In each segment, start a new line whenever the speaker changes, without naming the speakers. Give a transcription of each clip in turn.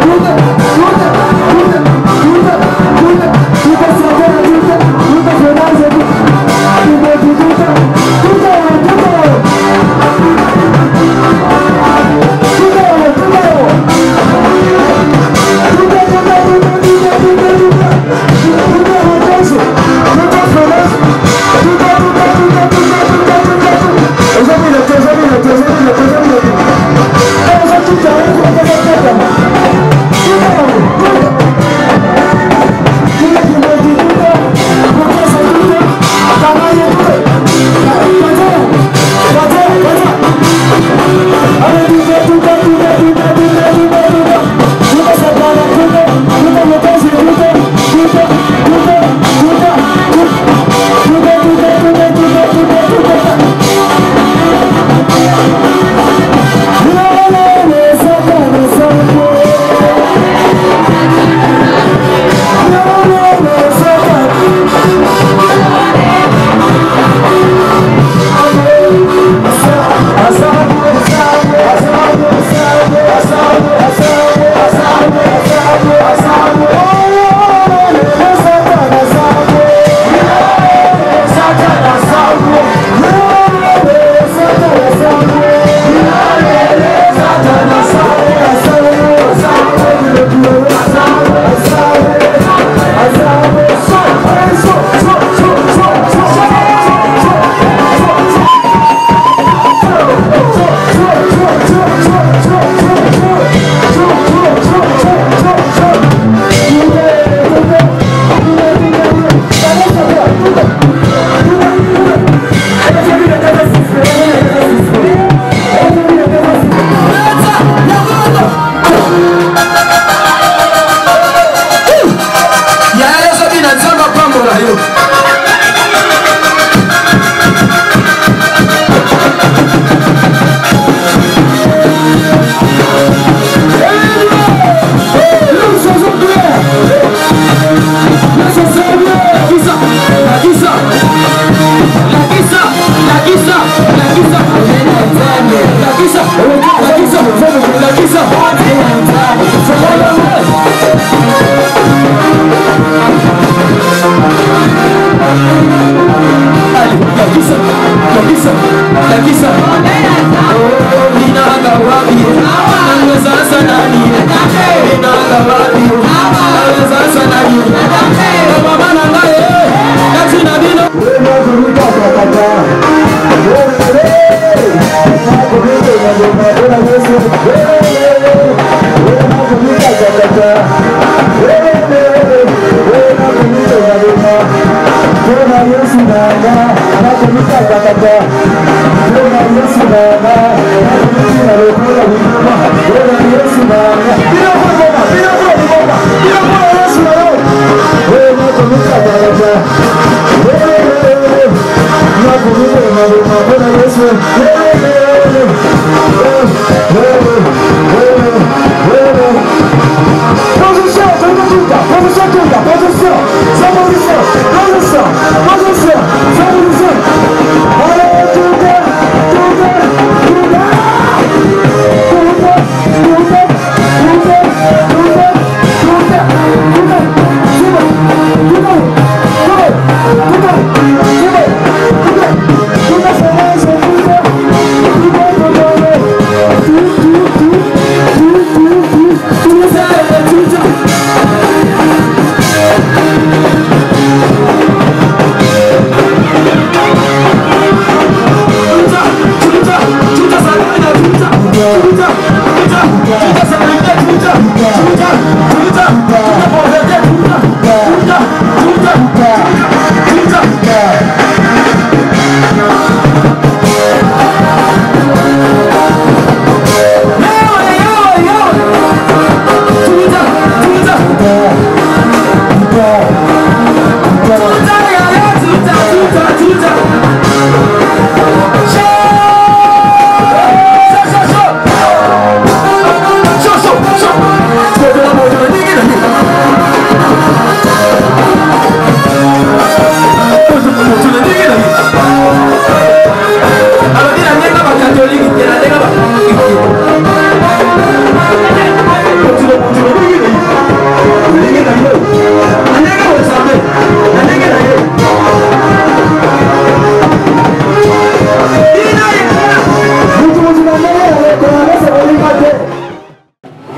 Tudo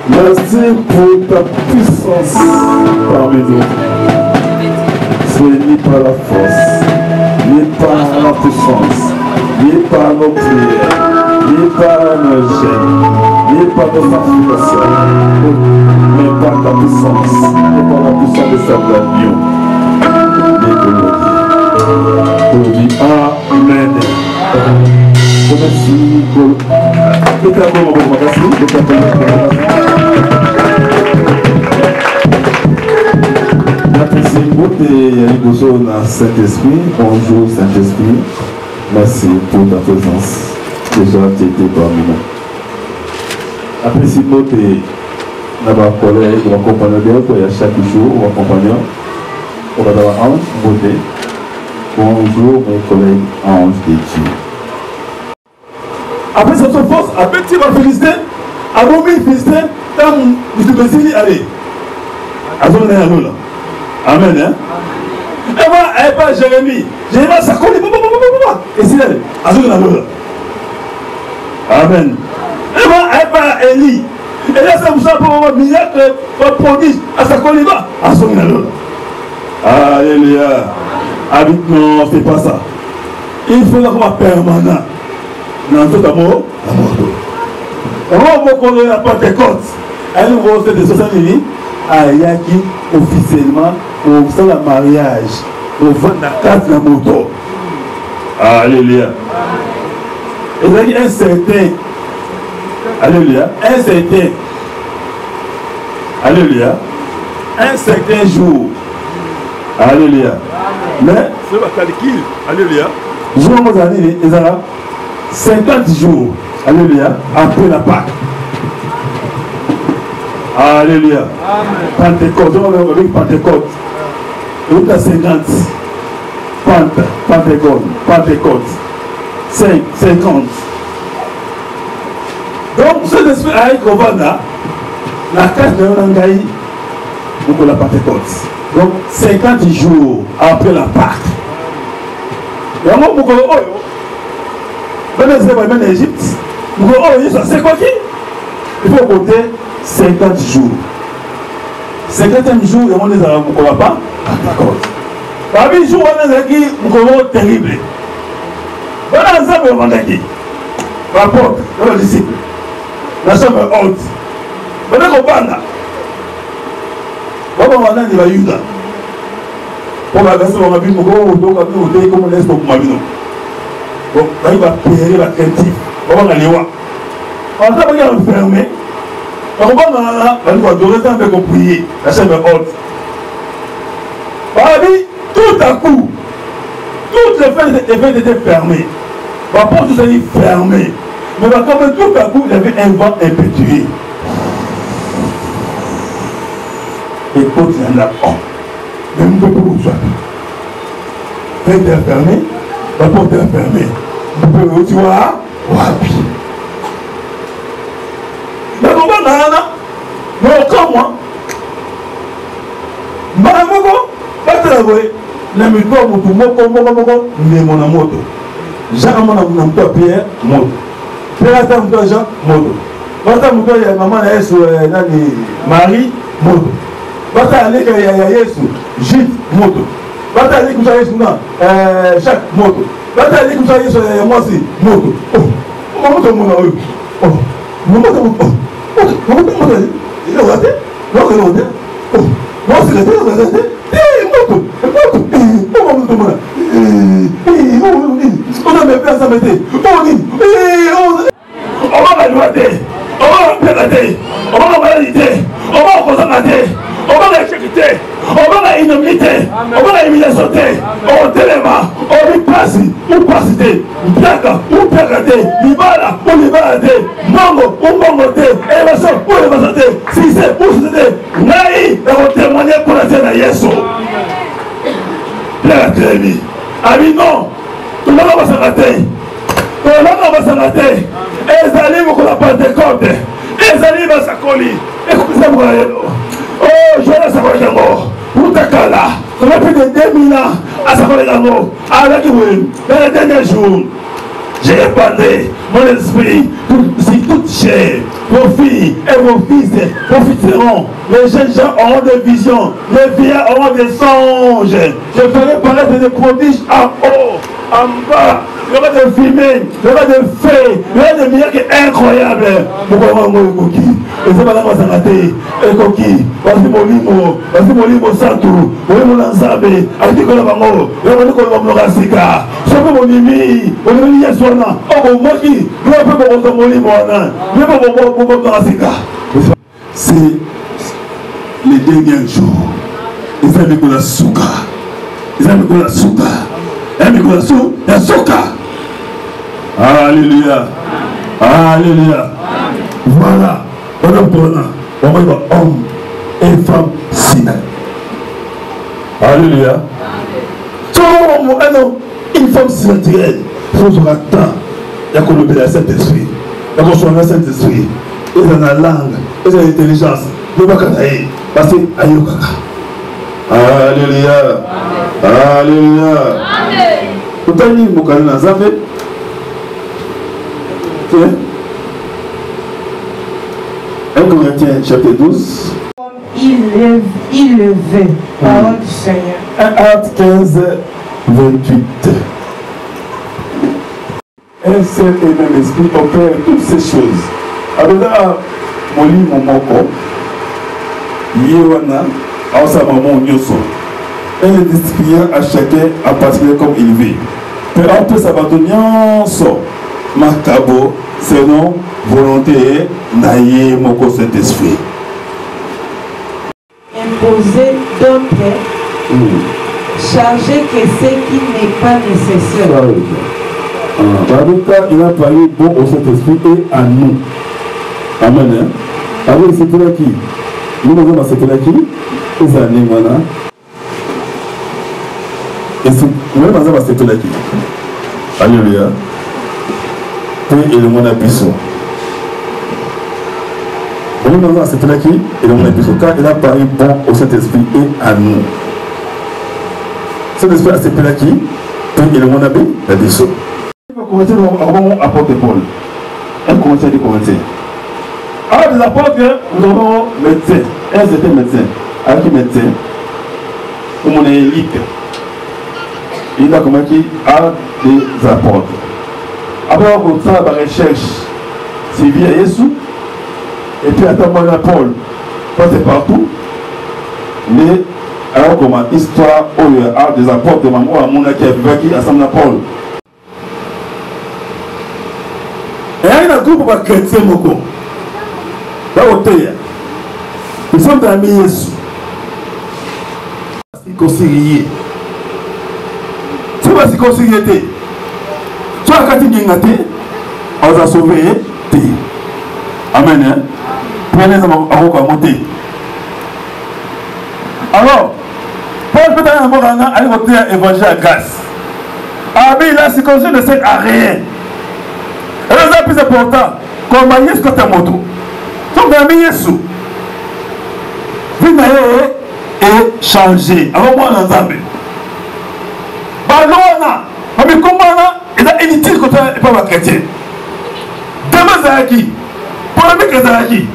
Merci pour ta puissance parmi nous. Sois ni par la force, ni par la puissance, ni par nos prières, ni par nos gènes, ni par nos affirmations, mais par ta puissance, et par la puissance de cet agneau. Pour dire Amen. Merci pour Saint-Esprit. Bonjour Saint-Esprit. Merci pour ta présence. Déjà tu étais parmi nous. Après si nous avons un collègue, on va accompagner chaque jour, on va accompagner. On va avoir un beauté. Bonjour mes collègues anges de Dieu. Après cette force, après tu vas féliciter, avant de féliciter, quand vous te dites, allez, amen. Hein? Et moi, elle n'est pas Jérémie. Jérémie, ça colle, et c'est elle, amen. Et moi, elle n'est pas Élie. Et là, ça vous a pour un miracle, un prodige, à sa colle, à son alléluia. Habite, non, c'est pas ça. Il faut l'avoir permanent. Dans tout amour, l'amour. On va la Pentecôte. Elle nous va des 60 000 à Yaki officiellement pour faire le mariage. Pour vendre la carte de la moto. Alléluia. Et il y a un certain. Alléluia. Un certain. Alléluia. Un certain jour. Alléluia. Mais c'est le calcul. Alléluia. Je vais vous dire, les Arabes, 50 jours. Alléluia. Après la Pâque. Alléluia. Pentecôte. On va avec Pentecôte. Et vous avez 50. Pentecôte. 50. Donc, ce esprit a été là. La carte de l'Angaï. Pour la Pentecôte. Donc, 50 jours après la Pâque. Et on va vous dire, oh, en Égypte, c'est quoi qui? Il faut compter 50 jours. 50e jour, on les a pas d'accord. Parmi les jours, on les a dit, on terrible. On a un ensemble, on a dit, rapport, dans le disciple, la chambre haute. On a compris là. On va aller à Yuda. On va passer au rabbi, on va aller comme on laisse pour Mabino. Donc, il va payer la craintive. On va aller voir. On va aller fermer. On va adorer tant que prier. La chambre haute. Tout à coup, toutes les fenêtres étaient fermées. La porte était fermée. Mais quand même, tout à coup, il y avait un vent impétueux. Et quand il y en a un, même peu pour vous. La fenêtre est fermée, la porte est fermée. Vous pouvez, tu vois, wapi. Mais comment mais comme moi, Maramoko, pas de la voie, la micro, mon moto. Jean, mon Pierre, moto. Pierre, Jean, moto. Bata muto ya maman na Yesu nani Marie moto. Bata alika ya Yesu Jude moto. Bata alika kusa Yesu na Jacques moto. Bata alika kusa Yesu ya Mosi moto. Oh, moto mona huyo. Oh, moto moto. Oh, moto ile wote? Wote wote. Oh, Mosi le wote. Moto. Oh, moto mona. On a même pas ça mettre. Oh, ni. On va la loi, on va la paix, on va la moralité, on va la consommation, on va la sécurité, on va la innomité, on va la humiliation, on téléma, on lui passe, ou passité, ou plaque, ou plaqué, libala, ou libalade, mango, ou mangoté, évasion, ou évasion, si c'est pour se naï, et on témoigne pour la scène à Yesu. Plaque, Jérémie. Ami, non, tout le monde va s'arrêter. Tout le monde va s'arrêter. Ezali mokola Pentecôte, ezali basakoli, écoutez moi. Oh, je la sakoli yango. Utakala, on a plus de 2000 ans à sakoli yango. Avec vous, dans les derniers jours, j'ai répandé mon esprit sur toute chair. Vos filles et vos fils profiteront. Les jeunes gens auront des visions. Les vieillards auront des songes. Je ferai paraître des prodiges en haut, en bas. Il y aura des fumées, il y aura des fées, il y aura des miracles incroyables. Pourquoi moi, Koki? Et c'est madame Sangaté, et Koki, vas-y Molimo Santou, Molimo Lanzabe, Articola Bango, Yamano Morasika, Sopo Monimi, Monimi Yaswana, Oh Moki, il n'y a pas de Molimo Anan, il n'y a pas de Morasika. C'est les derniers jours. Ils avaient mis la souka. Ils avaient mis la souka. Alléluia. Alléluia. Voilà. On va voir homme et femme Sinaï. Alléluia. Une femme sinaï, il faut avoir temps. Il y a qu'on obéit à Saint-Esprit. Il y a qu'on soit dans Saint-Esprit. Il y a la langue. Il y a l'intelligence. Il y a parce que Ayokaka. Alléluia. Alléluia. Pourtant, il y a un Zambé. 1 Corinthiens chapitre 12.
Il levait. Parole du Seigneur.
1 Acte 15, 28. Un seul et même esprit opère toutes ces choses. Alors, Moli Momoko, Yewana, Aosa Maman Nyoso. Et les distribuant à chacun à partir comme il vit. Mais en plus, ça va donner Makabo, selon volonté, Naye Moko Saint-Esprit.
Imposer d'autres, charger que ce qui n'est pas nécessaire.
Il a parlé bon au Saint-Esprit et à nous. Amen. Alors, c'était là qui? Nous avons c'était là qui? Les années, voilà. Et c'est même dans c'était là qui? Alléluia. Puis, le monde a puissant. Même dans c'était là qui? Et le monde a puissant. Car il a parlé bon au Saint-Esprit et à nous. Saint-Esprit a c'était là qui? Puis, le monde a puissant. Il va commencer à apporter Paul. Un commentaire du commentaire. Alors, des apôtres, nous avons médecin. Un certain médecin. Avec qui médecin? Comme on est élite. Il a comment qui a des apôtres. Après, on fait la recherche. C'est via Jésus. Et puis, attends-moi la Paul. Passez partout. Mais, alors, comment histoire où il y a des apôtres de maman à mon qui a vécu ensemble à Paul. Et il y a un groupe de chrétiens, Moko. Nous sommes amis Jésus. Circoncilié. Tu vas circoncilier. Tu vas quand on va sauver. Amen. Prenez ça à monter. Alors, Paul peut aller voter l'évangile à grâce. Ah, mais la circoncision ne sert à rien. Et le plus important, comment Jésus quand tu as moto. Donc, amis Jésus, venez et changer. Alors, moi, on a Zambé. Balona, mais comment il a inutile quand tu n'es pas chrétien. Demain, c'est à qui? Pour la mec, c'est à qui?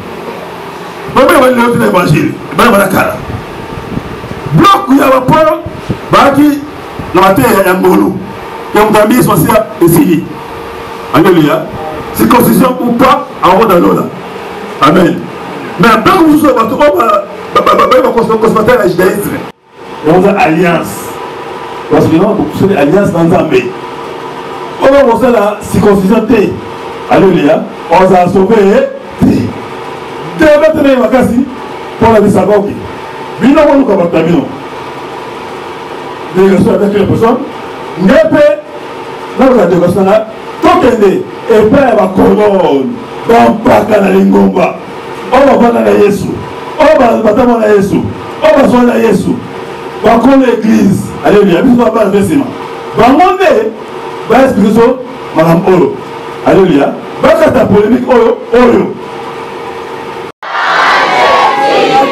Pour la mec, c'est l'évangile. Il va la cara. Bloc où il y a un Paul, Baki, la matin, il y a un boulot. Il y a un ami social essayé. Alléluia. C'est constitution ou pas, en haut dans l'eau là. Amen. Mais après que vous soyez battu, on va constater la judaïsme. Et on a alliance. Parce que nous avons une alliance dans Zambé. On va constater la circoncision T. Alléluia. On va sauver T. T va tenir ma casse pour la désavoir. Bino on nous va tamino. Délégation avec les personnes. N'épée. Là vous avez des personnes là. Tokende. Et père va colonne. Dans Paka na Lingomba. On va voir dans Jésus. On va battre dans Jésus. On va soigner dans Jésus. On va connaître l'église. Alléluia. Puis on va parler de ça. On va monter. On va expliquer ça. Madame Olo. Alléluia. On va faire ta polémique. Oyo.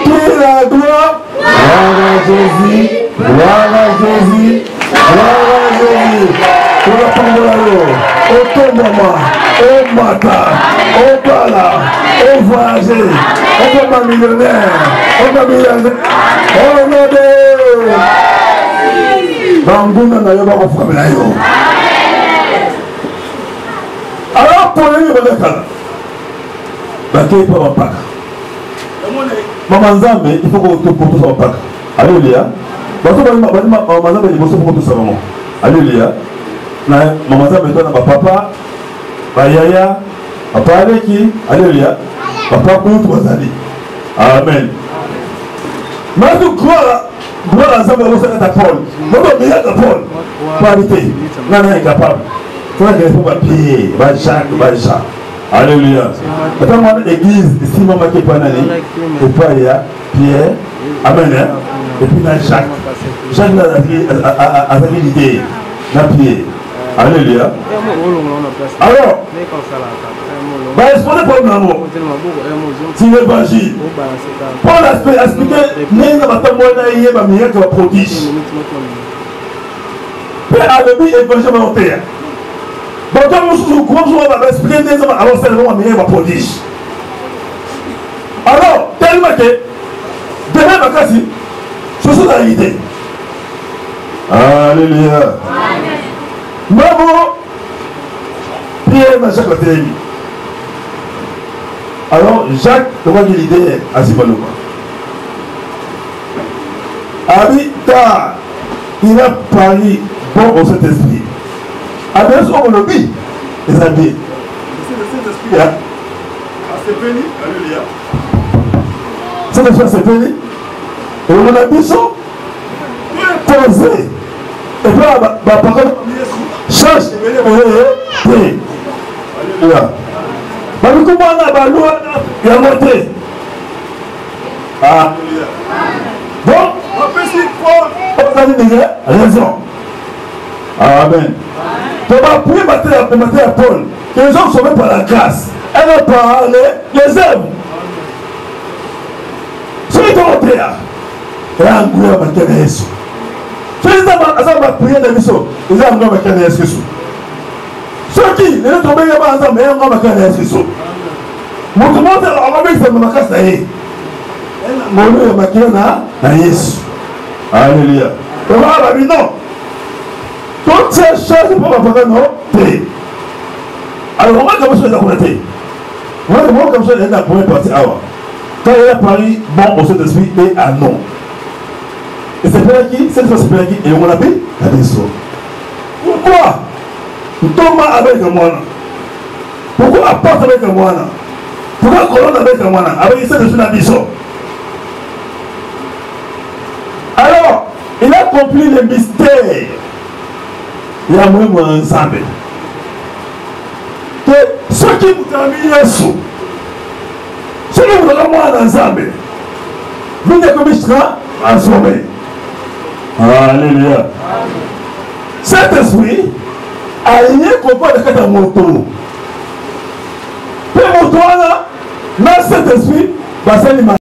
Qui la gloire? Gloire à Jésus. Gloire à Jésus. Gloire à Jésus. Pour la parole de la loi. mata, on parle, on voyage, on va millionnaire, on va millionnaire. Oh non, Banguna n'a pas de famille. Alors, pour les gens, bakay pa wapaka mama nzambe il faut que tu portes wapaka alléluia bato ba mama nzambe liboso pour tout ça maman alléluia na mama nzambe to na papa ba yaya papa aleki alléluia papa ko tu bazali amen mais tu gloire à nzambe ko sa ta Paul moto meilleur que Paul qualité nana incapable tu vas que pour papier ba Jacques ba Jean. Alléluia. Attends, moi, l'église, ici, maman qui est pas nani, et puis il y a Pierre, amen, et puis il y a Jacques. Jacques a l'idée, la Pierre. Alléluia. Alors, bah, exposez pour le amour. Si l'évangile, Paul a expliqué, n'est pas ta monnaie, il y a un meilleur que le prodige. Père a le but évangile volontaire. Donc, comme vous avez expliqué des hommes, alors c'est le moment de prodige. Alors, tellement que, demain, ma casse, je suis dans l'idée. Alléluia. Maman, Pierre n'a Jacques la télé. Alors, Jacques, comment l'idée à Sibaloma. Habita, il a pari bon au Saint-Esprit. Avec ce qu'on le dit, les amis. C'est le Saint-Esprit. C'est béni. Alléluia. C'est le Saint-Esprit. Et on a mis ça. Posé. Et puis, ma parole change. Alléluia. Mais comment on a la loi, il y a monté. Alléluia. Donc, on peut s'y prendre. On a dit raison. Amen. Donc, après mater à Paul, que les gens sont sauvés par la grâce. Elle a parlé, les œuvres. Ceux qui ont été là, ils ont engoué à mater à Jésus. Ceux qui ont prié dans l'émission, ils ont engoué à mater à Jésus. Ceux qui ne sont tombés pas ensemble, ils ont engoué à mater à Jésus. Mon monde est en train de se faire à Jésus. Mon nom est mater à Jésus. Alléluia. Et voilà, non. Toutes ces choses pour ma parole, non? Alors, moi, comme ça, je l'ai connecté. Moi, comme ça, je l'ai première partie. Quand il a parlé, bon, au Saint-Esprit et à non. Et c'est Père qui, cette fois, c'est Père qui, et on l'a dit, la décision. Pourquoi Thomas avec moi? Pourquoi apporte avec moi? Pourquoi colonne avec moi? Avec cette esprit d'ambition. Alors, il a compris le mystère. Il y a moins ensemble. Que ceux qui vous ont mis Yesu, ceux qui vous ont mis ensemble, vous n'êtes comme transformés. Alléluia. Cet esprit a lié comprendre que c'est un moto. Le moto là, dans cet esprit, c'est